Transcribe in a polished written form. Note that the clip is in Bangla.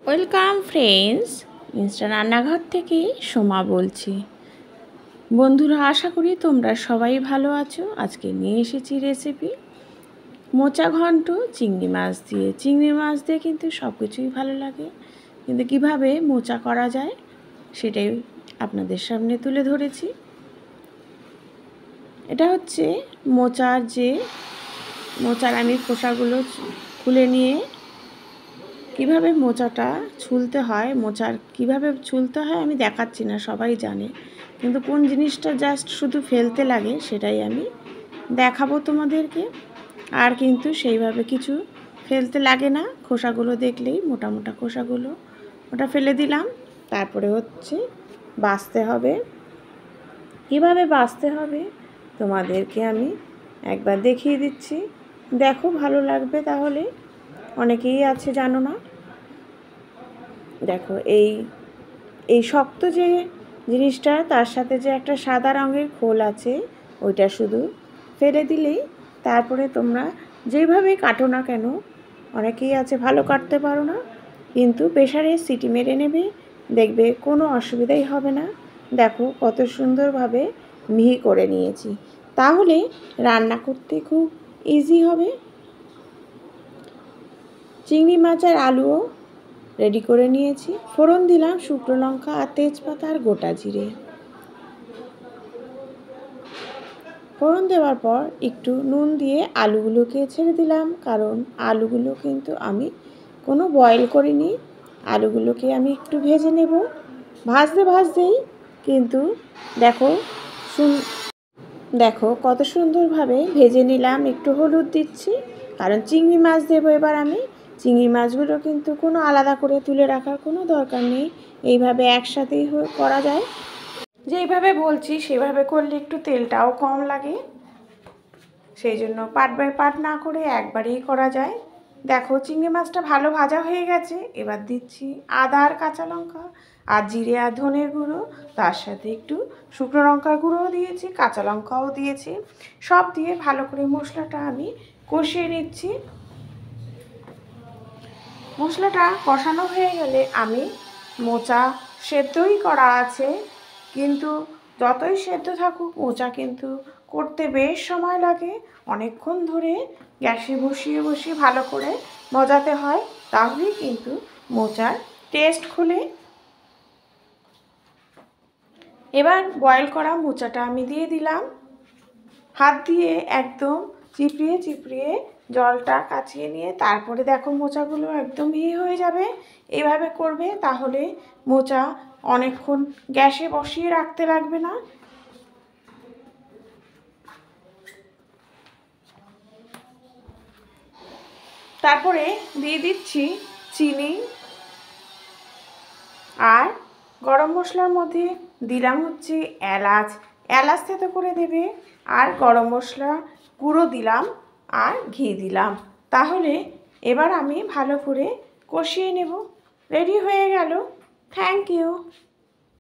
ওয়েলকাম ফ্রেন্ডস, ইনস্টা রান্নাঘর থেকে সোমা বলছি। বন্ধুরা, আশা করি তোমরা সবাই ভালো আছো। আজকে নিয়ে এসেছি রেসিপি মোচা ঘন্ট চিংড়ি মাছ দিয়ে। চিংড়ি মাছ দিয়ে কিন্তু সব কিছুই ভালো লাগে, কিন্তু কিভাবে মোচা করা যায় সেটাই আপনাদের সামনে তুলে ধরেছি। এটা হচ্ছে মোচার আমি খোসাগুলো খুলে নিয়ে কিভাবে মোচাটা ছুলতে হয়, কিভাবে ছুলতে হয় আমি দেখাচ্ছি না, সবাই জানে, কিন্তু কোন জিনিসটা জাস্ট শুধু ফেলতে লাগে সেটাই আমি দেখাবো তোমাদেরকে। আর কিন্তু সেইভাবে কিছু ফেলতে লাগে না, খোসাগুলো দেখলেই মোটা মোটা খোসাগুলো ওটা ফেলে দিলাম। তারপরে হচ্ছে বাছতে হবে। কীভাবে বাছতে হবে তোমাদেরকে আমি একবার দেখিয়ে দিচ্ছি, দেখো, ভালো লাগবে। তাহলে অনেকেই আছে জানো না। দেখো, এই শক্ত যে জিনিসটা, তার সাথে যে একটা সাদা রঙের খোল আছে, ওইটা শুধু ফেলে দিলেই, তারপরে তোমরা যেইভাবেই কাটো না কেন, অনেকেই আছে ভালো কাটতে পারো না, কিন্তু প্রেসারে সিটি মেরে নেবে, দেখবে কোনো অসুবিধাই হবে না। দেখো কত সুন্দরভাবে মিহি করে নিয়েছি, তাহলে রান্না করতে খুব ইজি হবে। চিংড়ি মাছ আর আলুও রেডি করে নিয়েছি। ফোড়ন দিলাম শুকনো লঙ্কা আর তেজপাতা আর গোটা জিরে। ফোড়ন দেওয়ার পর একটু নুন দিয়ে আলুগুলোকে ছেড়ে দিলাম, কারণ আলুগুলো কিন্তু আমি কোনো বয়েল করিনি। আলুগুলোকে আমি একটু ভেজে নেব। ভাজতেই কিন্তু দেখো কত সুন্দরভাবে ভেজে নিলাম। একটু হলুদ দিচ্ছি, কারণ চিংড়ি মাছ দেবো এবার আমি। চিংড়ি মাছগুলো কিন্তু কোনো আলাদা করে তুলে রাখার কোনো দরকার নেই, এইভাবে একসাথেই করা যায়। যেইভাবে বলছি সেভাবে করলে একটু তেলটাও কম লাগে, সেই জন্য পার্ট বাই পার্ট না করে একবারেই করা যায়। দেখো চিংড়ি মাছটা ভালো ভাজা হয়ে গেছে। এবার দিচ্ছি আদা আর কাঁচা লঙ্কা আর জিরে আর ধনের গুঁড়ো, তার সাথে একটু শুকনো লঙ্কার গুঁড়োও দিয়েছি, কাঁচা লঙ্কাও দিয়েছি। সব দিয়ে ভালো করে মশলাটা আমি কষিয়ে নিচ্ছি। মশলাটা কষানো হয়ে গেলে আমি মোচা সেদ্ধই করা আছে, কিন্তু যতই সেদ্ধ থাকুক মোচা কিন্তু করতে বেশ সময় লাগে। অনেকক্ষণ ধরে গ্যাসে বসিয়ে ভালো করে মজাতে হয়, তাহলেই কিন্তু মোচার টেস্ট খোলে। এবার বয়েল করা মোচাটা আমি দিয়ে দিলাম। হাত দিয়ে একদম চিপড়িয়ে জলটা কাচিয়ে নিয়ে তারপরে দেখো মোচাগুলো একদম মিহি হয়ে যাবে। এভাবে করবে, তাহলে মোচা অনেকক্ষণ গ্যাসে বসিয়ে রাখতে লাগবে না। তারপরে দিয়ে দিচ্ছি চিনি, আর গরম মশলার মধ্যে দিলাম হচ্ছে এলাচ থেতো করে দেবে, আর গরম মশলা গুঁড়ো দিলাম, আর ঘি দিলাম। তাহলে এবার আমি ভালো করে কষিয়ে নেব। রেডি হয়ে গেল। Thank you.